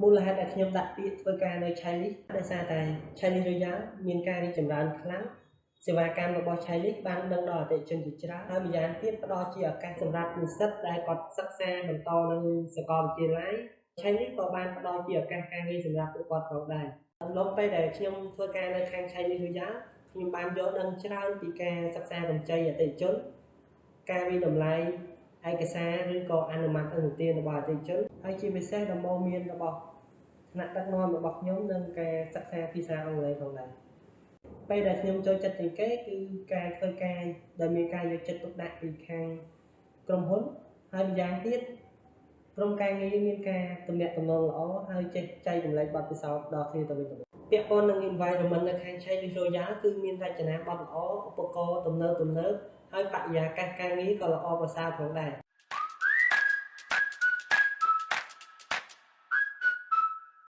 មូលហេតុដែលខ្ញុំដាក់ពាក្យធ្វើការនៅ Chinese ដោយសារតែ Chinese Royal មានការរីកចម្រើនខ្លាំងសេវាកម្មរបស់ Chinese បានដឹងដល់អតិថិជនជាច្រើនហើយម្យ៉ាងទៀតផ្ដល់ជាឱកាសសម្រាប់និស្សិតដែលគាត់សិក្សាបន្តនៅសាកលវិទ្យាល័យ Chinese ក៏បានផ្ដល់ជាឱកាសការងារសម្រាប់ពួកគាត់ផងដែរនៅពេលដែលខ្ញុំធ្វើការនៅខាង Chinese Royal ខ្ញុំបានយល់ដឹងច្រើនពីការសិក្សាកម្ចីអតិថិជនការវិតម្លៃឯកសារឬក៏អនុម័តឥណទានរបស់អតិថិជនហើយជាពិសេសដំបូន្មានរបស់ថ្នាក់ដឹកនាំរបស់ខ្ញុំនឹងការសិក្សាភាសាអង់គ្លេសផងដែរពេលដែលខ្ញុំចូលចិត្តជាងគេគឺការធ្វើការដែលមានការយកចិត្តទុកដាក់ពីខាងក្រុមហ៊ុនហើយម្យ៉ាងទៀតក្រុមការងារមានការទំនាក់ទំនងល្អហើយចេះចែករំលែកបទពិសោធន៍ដល់គ្នាទៅវិញទៅមកពាក់ព័ន្ធនឹង environment នៅខាង Chinese Royal គឺមានរចនាប័ទ្មល្អឧបករណ៍ទំនើបហើយបរិយាកាសការងារក៏ល្អប្រសើរផងដែរ